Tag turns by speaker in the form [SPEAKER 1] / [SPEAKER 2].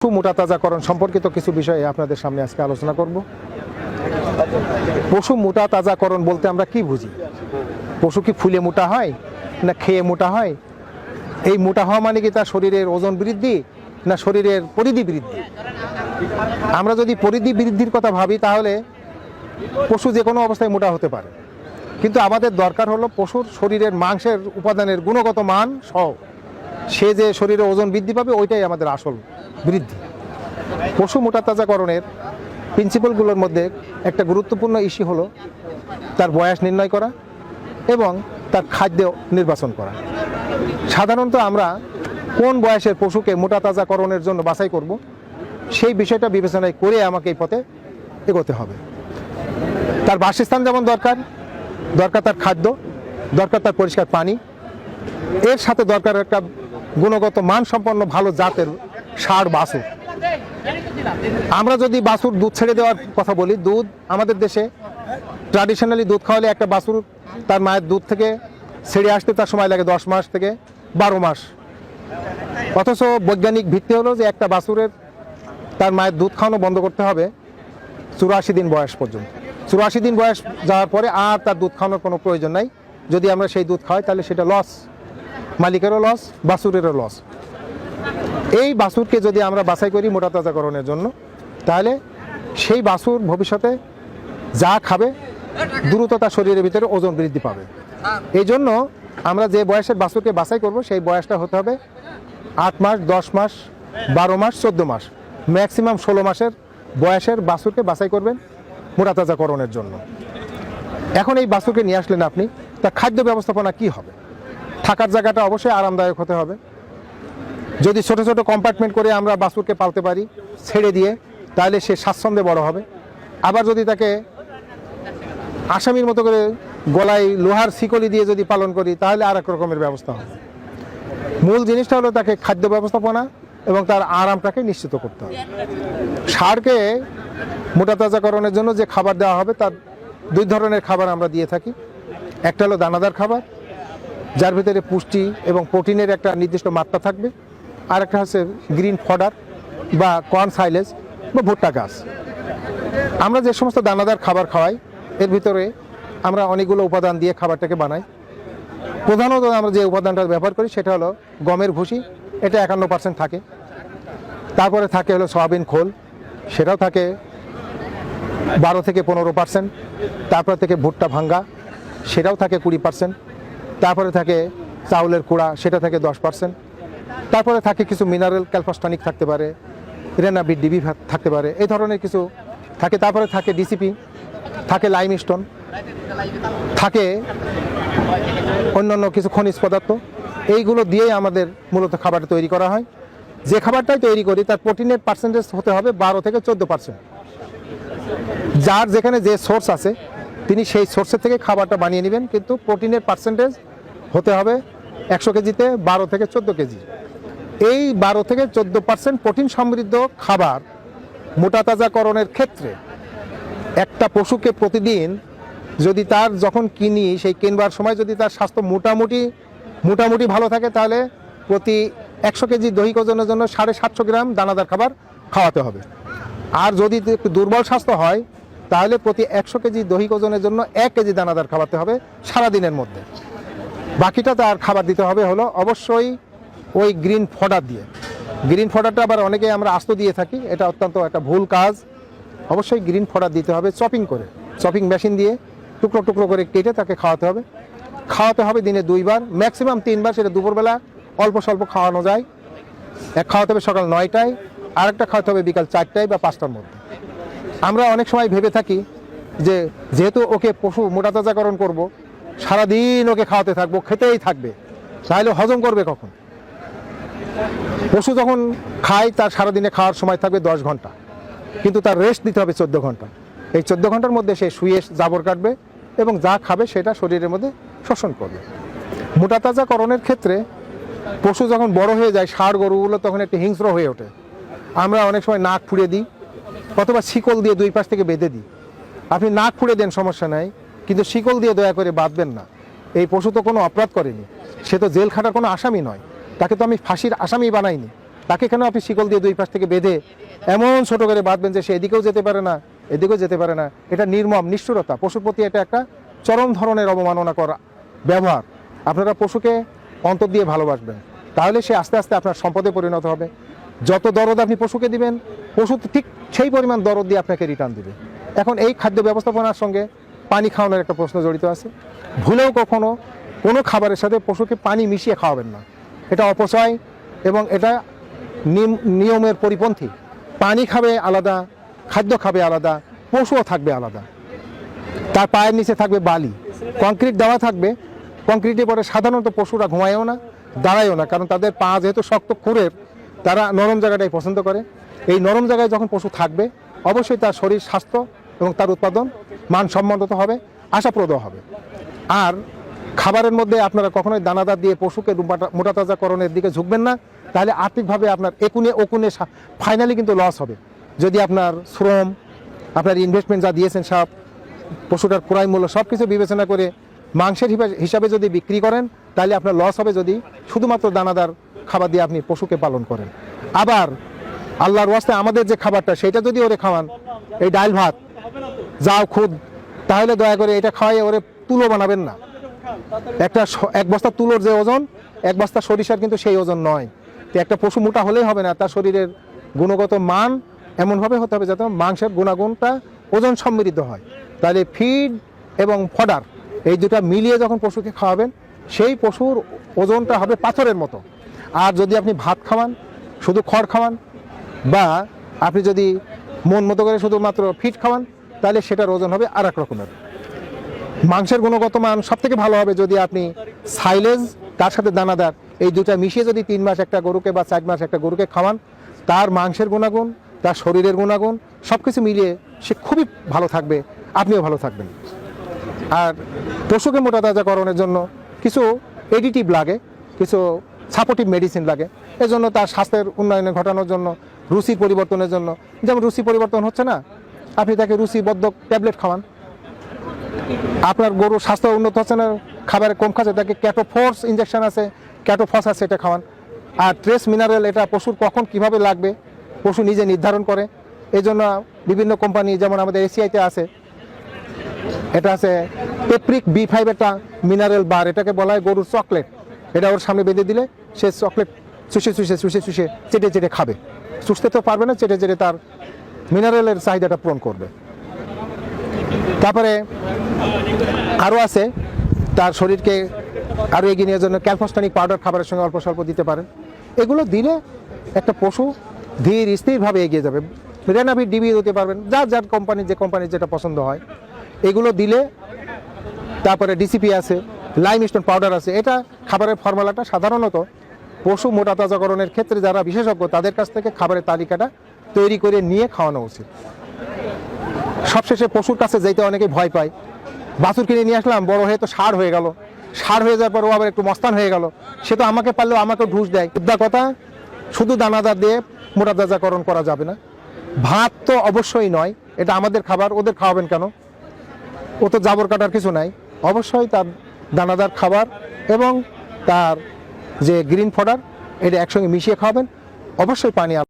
[SPEAKER 1] পশু মোটাতাজাকরণ সম্পর্কিত কিছু বিষয়ে আপনাদের সামনে আজকে আলোচনা করব। পশু মোটাতাজাকরণ বলতে আমরা কি বুঝি? পশু কি ফুলে মোটা হয় না খেয়ে মোটা হয়? এই মোটা হওয়া মানে কি তার শরীরের ওজন বৃদ্ধি না শরীরের পরিধি বৃদ্ধি? আমরা যদি পরিধি বৃদ্ধির কথা ভাবি তাহলে পশু যে কোনো অবস্থায় মোটা হতে পারে, কিন্তু আমাদের দরকার হলো পশুর শরীরের মাংসের উপাদানের গুণগত মান সহ সে যে শরীরে ওজন বৃদ্ধি পাবে ওইটাই আমাদের আসল বৃদ্ধি। পশু মোটাতাজাকরণের প্রিন্সিপালগুলোর মধ্যে একটা গুরুত্বপূর্ণ ইস্যু হলো তার বয়স নির্ণয় করা এবং তার খাদ্য নির্বাচন করা। সাধারণত আমরা কোন বয়সের পশুকে মোটাতাজাকরণের জন্য বাছাই করব সেই বিষয়টা বিবেচনায় করে আমাকে এই পথে এগোতে হবে। তার বাসস্থান যেমন দরকার তার খাদ্য, দরকার তার পরিষ্কার পানি, এর সাথে দরকার একটা গুণগত মানসম্পন্ন ভালো জাতের ষাঁড় বাছুর। আমরা যদি বাছুর দুধ ছেড়ে দেওয়ার কথা বলি, দুধ আমাদের দেশে ট্র্যাডিশনালি দুধ খাওয়ালে একটা বাছুর তার মায়ের দুধ থেকে ছেড়ে আসতে তার সময় লাগে 10 মাস থেকে 12 মাস। অথচ বৈজ্ঞানিক ভিত্তি হলো যে একটা বাছুরের তার মায়ের দুধ খাওয়ানো বন্ধ করতে হবে 84 দিন বয়স পর্যন্ত। 84 দিন বয়স যাওয়ার পরে আর তার দুধ খাওয়ানোর কোনো প্রয়োজন নাই। যদি আমরা সেই দুধ খাওয়াই তাহলে সেটা লস, মালিকেরও লস, বাছুরেরও লস। এই বাছুরকে যদি আমরা বাছাই করি মোটাতাজাকরণের জন্য, তাহলে সেই বাছুর ভবিষ্যতে যা খাবে দ্রুত তার শরীরের ভিতরে ওজন বৃদ্ধি পাবে। এই জন্য আমরা যে বয়সের বাছুরকে বাছাই করব সেই বয়সটা হতে হবে 8 মাস, 10 মাস, 12 মাস, 14 মাস, ম্যাক্সিমাম 16 মাসের বয়সের বাছুরকে বাছাই করবেন মোটাতাজাকরণের জন্য। এখন এই বাছুরকে নিয়ে আসলেন আপনি, তার খাদ্য ব্যবস্থাপনা কি হবে? থাকার জায়গাটা অবশ্যই আরামদায়ক হতে হবে। যদি ছোট ছোট কম্পার্টমেন্ট করে আমরা বাছুরকে পালতে পারি ছেড়ে দিয়ে, তাহলে সে স্বাচ্ছন্দ্যে বড় হবে। আবার যদি তাকে আসামির মতো করে গলায় লোহার শিকলি দিয়ে যদি পালন করি তাহলে আর এক রকমের ব্যবস্থা হবে। মূল জিনিসটা হলো তাকে খাদ্য ব্যবস্থাপনা এবং তার আরামটাকে নিশ্চিত করতে হবে। ষাঁড়কে মোটাতাজাকরণের জন্য যে খাবার দেওয়া হবে তার 2 ধরনের খাবার আমরা দিয়ে থাকি। একটা হলো দানাদার খাবার, যার ভিতরে পুষ্টি এবং প্রোটিনের একটা নির্দিষ্ট মাত্রা থাকবে, আর একটা হচ্ছে গ্রিন ফডার বা কর্ন সাইলেজ বা ভুট্টা গাছ। আমরা যে সমস্ত দানাদার খাবার খাওয়াই এর ভিতরে আমরা অনেকগুলো উপাদান দিয়ে খাবারটাকে বানাই। প্রধানত আমরা যে উপাদানটা ব্যবহার করি সেটা হলো গমের ভুসি, এটা 51% থাকে। তারপরে থাকে হলো সয়াবিন খোল, সেটাও থাকে 12 থেকে 15%। তারপরে থেকে ভুট্টা ভাঙ্গা, সেটাও থাকে 20%। তারপরে থাকে চাউলের কুড়া, সেটা থাকে 10%। তারপরে থাকে কিছু মিনারেল, ক্যালফসটনিক থাকতে পারে, রেনাবিট ডিবি থাকতে পারে, এই ধরনের কিছু থাকে। তারপরে থাকে ডিসিপি, থাকে লাইমস্টোন, থাকে অন্যান্য কিছু খনিজ পদার্থ। এইগুলো দিয়েই আমাদের মূলত খাবারটা তৈরি করা হয়। যে খাবারটাই তৈরি করি তার প্রোটিনের পার্সেন্টেজ হতে হবে 12 থেকে 14%। যার যেখানে যে সোর্স আছে তিনি সেই সোর্সের থেকে খাবারটা বানিয়ে নেবেন, কিন্তু প্রোটিনের পার্সেন্টেজ হতে হবে 100 কেজিতে 12 থেকে 14 কেজি। এই 12 থেকে 14% প্রোটিন সমৃদ্ধ খাবার মোটাতাজাকরণের ক্ষেত্রে একটা পশুকে প্রতিদিন যদি তার যখন কিনি সেই কিনবার সময় যদি তার স্বাস্থ্য মোটামুটি ভালো থাকে তাহলে প্রতি 100 কেজি দৈহিক ওজনের জন্য 750 গ্রাম দানাদার খাবার খাওয়াতে হবে। আর যদি একটু দুর্বল স্বাস্থ্য হয় তাহলে প্রতি 100 কেজি দৈহিক ওজনের জন্য 1 কেজি দানাদার খাওয়াতে হবে সারাদিনের মধ্যে। বাকিটা তার খাবার দিতে হবে হলো অবশ্যই ওই গ্রিন ফডার দিয়ে। গ্রিন ফডারটা আবার অনেকেই আমরা আস্ত দিয়ে থাকি, এটা অত্যন্ত একটা ভুল কাজ। অবশ্যই গ্রিন ফডার দিতে হবে চপিং করে, চপিং মেশিন দিয়ে টুকরো টুকরো করে কেটে তাকে খাওয়াতে হবে দিনে 2 বার, ম্যাক্সিমাম 3 বার। সেটা দুপুরবেলা অল্প স্বল্প খাওয়ানো যায়। এক খাওয়াতে হবে সকাল 9টায়, আরেকটা খাওয়াতে হবে বিকাল 4টায় বা 5টার মধ্যে। আমরা অনেক সময় ভেবে থাকি যে যেহেতু ওকে পশু মোটাতাজাকরণ করব, সারাদিন ওকে খাওয়াতে থাকবো, খেতেই থাকবে, তাহলে হজম করবে কখন? পশু যখন খায় তার সারাদিনে খাওয়ার সময় থাকবে 10 ঘন্টা, কিন্তু তার রেস্ট দিতে হবে 14 ঘন্টা। এই 14 ঘন্টার মধ্যে সে শুয়ে জাবর কাটবে এবং যা খাবে সেটা শরীরের মধ্যে শোষণ করবে। মোটাতাজাকরণের ক্ষেত্রে পশু যখন বড় হয়ে যায়, ষাঁড় গরুগুলো তখন একটু হিংস্র হয়ে ওঠে। আমরা অনেক সময় নাক ফুঁড়ে দিই অথবা শিকল দিয়ে 2 পাশ থেকে বেঁধে দিই। আপনি নাক ফুঁড়ে দেন সমস্যা নাই, কিন্তু শিকল দিয়ে দয়া করে বাঁধবেন না। এই পশু তো কোনো অপরাধ করেনি, সে তো জেল খাটার কোনো আসামি নয়, তাকে তো আমি ফাঁসির আসামি বানাইনি। তাকে কেন আপনি শিকল দিয়ে দুই পাশ থেকে বেঁধে এমন ছোট করে বাঁধবেন যে সে এদিকেও যেতে পারে না এদিকেও যেতে পারে না? এটা নির্মম নিষ্ঠুরতা, পশুর প্রতি এটা একটা চরম ধরনের অবমাননা করা ব্যবহার। আপনারা পশুকে অন্তর দিয়ে ভালোবাসবেন, তাহলে সে আস্তে আস্তে আপনার সম্পদে পরিণত হবে। যত দরদ আপনি পশুকে দিবেন, পশু ঠিক সেই পরিমাণ দরদ দিয়ে আপনাকে রিটার্ন দিবে। এখন এই খাদ্য ব্যবস্থাপনার সঙ্গে পানি খাওয়ানোর একটা প্রশ্ন জড়িত আছে। ভুলেও কখনো কোনো খাবারের সাথে পশুকে পানি মিশিয়ে খাওয়াবেন না, এটা অপচয় এবং এটা নিয়মের পরিপন্থী। পানি খাবে আলাদা, খাদ্য খাবে আলাদা, পশুও থাকবে আলাদা। তার পায়ের নিচে থাকবে বালি, কংক্রিট দেওয়া থাকবে। কংক্রিটে পরে সাধারণত পশুরা ঘুমায়ও না, দাঁড়ায়ও না, কারণ তাদের পা যেহেতু শক্ত খুঁড়ের, তারা নরম জায়গাটাই পছন্দ করে। এই নরম জায়গায় যখন পশু থাকবে, অবশ্যই তার শরীর স্বাস্থ্য এবং তার উৎপাদন মানসম্মত হবে, আশাপ্রদ হবে। আর খাবারের মধ্যে আপনারা কখনোই দানাদার দিয়ে পশুকে মোটাতাজাকরণের দিকে ঝুঁকবেন না, তাহলে আর্থিকভাবে আপনার একুনে ওকুনে ফাইনালি কিন্তু লস হবে। যদি আপনার শ্রম, আপনার ইনভেস্টমেন্ট যা দিয়েছেন সব, পশুটার ক্রয় মূল্য সব কিছু বিবেচনা করে মাংসের হিসাবে যদি বিক্রি করেন, তাহলে আপনার লস হবে যদি শুধুমাত্র দানাদার খাবার দিয়ে আপনি পশুকে পালন করেন। আবার আল্লাহর ওয়াস্তে আমাদের যে খাবারটা, সেটা যদি ওরে খাওয়ান, এই ডাল ভাত যাও খুদ, তাহলে দয়া করে এটা খাওয়াই ওরে তুলো বানাবেন না। এক বস্তা তুলোর যে ওজন, এক বস্তা সরিষার কিন্তু সেই ওজন নয়। তো একটা পশু মোটা হলেই হবে না, তার শরীরের গুণগত মান এমনভাবে হতে হবে যাতে মাংসের গুণাগুণটা ওজন সমৃদ্ধ হয়। তাহলে ফিড এবং ফডার এই দুটা মিলিয়ে যখন পশুকে খাওয়াবেন, সেই পশুর ওজনটা হবে পাথরের মতো। আর যদি আপনি ভাত খাওয়ান, শুধু খড় খাওয়ান, বা আপনি যদি মন মতো করে শুধুমাত্র ফিড খাওয়ান, তাহলে সেটার ওজন হবে আর এক রকমের। মাংসের গুণগত মান সব থেকে ভালো হবে যদি আপনি সাইলেজ তার সাথে দানাদার এই দুটা মিশিয়ে যদি 3 মাস একটা গরুকে বা 4 মাস একটা গরুকে খাওয়ান, তার মাংসের গুণাগুণ, তার শরীরের গুণাগুণ সব কিছু মিলিয়ে সে খুবই ভালো থাকবে, আপনিও ভালো থাকবেন। আর পশুকে মোটাতাজাকরণের জন্য কিছু এডিটিভ লাগে, কিছু সাপোর্টিভ মেডিসিন লাগে। এজন্য তার স্বাস্থ্যের উন্নয়নে ঘটানোর জন্য, রুচির পরিবর্তনের জন্য। যেমন রুচি পরিবর্তন হচ্ছে না, আপনি তাকে রুচিবর্ধক ট্যাবলেট খাওয়ান। আপনার গরুর স্বাস্থ্য উন্নত হচ্ছে না, খাবারে কম খাচ্ছে, তাকে ক্যাটোফোর্স ইঞ্জেকশন আছে, ক্যাটোফস আছে, এটা খাওয়ান। আর ট্রেস মিনারেল, এটা পশুর কখন কিভাবে লাগবে পশু নিজে নির্ধারণ করে। এই জন্য বিভিন্ন কোম্পানি, যেমন আমাদের এসিআইতে আছে, এটা আছে পেপ্রিক B5 একটা মিনারেল বার, এটাকে বলা হয় গরুর চকলেট। এটা ওর সামনে বেঁধে দিলে সে চকলেট চুষে চুষে চুষে চুষে চেটে চেটে খাবে। চুষতে তো পারবে না, চেটে চেটে তার মিনারেলের চাহিদাটা পূরণ করবে। তারপরে আরও আছে, তার শরীরকে আরও এগিয়ে নেওয়ার জন্য ক্যালফোস্টানিক পাউডার খাবারের সঙ্গে অল্প স্বল্প দিতে পারেন। এগুলো দিলে একটা পশু ধীর স্থিরভাবে এগিয়ে যাবে। রেনাভিট ডিবি দিতে পারবেন, যার কোম্পানির যে কোম্পানির যেটা পছন্দ হয় এগুলো দিলে। তারপরে ডিসিপি আছে, লাইমস্টোন পাউডার আছে। এটা খাবারের ফর্মুলাটা সাধারণত পশু মোটাতাজাকরণের ক্ষেত্রে যারা বিশেষজ্ঞ, তাদের কাছ থেকে খাবারের তালিকাটা তৈরি করে নিয়ে খাওয়ানো উচিত। সবশেষে পশুর কাছে যেতে অনেকে ভয় পায়। বাছুর কিনে নিয়ে আসলাম, বড় হয়ে তো ষাঁড় হয়ে গেল, ষাঁড় হয়ে যাওয়ার পর ও আবার একটু মস্তান হয়ে গেল, সে তো আমাকে পারলেও আমাকে ঘুষ দেয়। উদ্দা কথা, শুধু দানাদার দিয়ে মোটাতাজাকরণ করা যাবে না। ভাত তো অবশ্যই নয়, এটা আমাদের খাবার, ওদের খাওয়াবেন কেন? ও তো জাবর কাটার কিছু নাই। অবশ্যই তার দানাদার খাবার এবং তার যে গ্রিন ফডার, এটা একসঙ্গে মিশিয়ে খাওয়াবেন। অবশ্যই পানি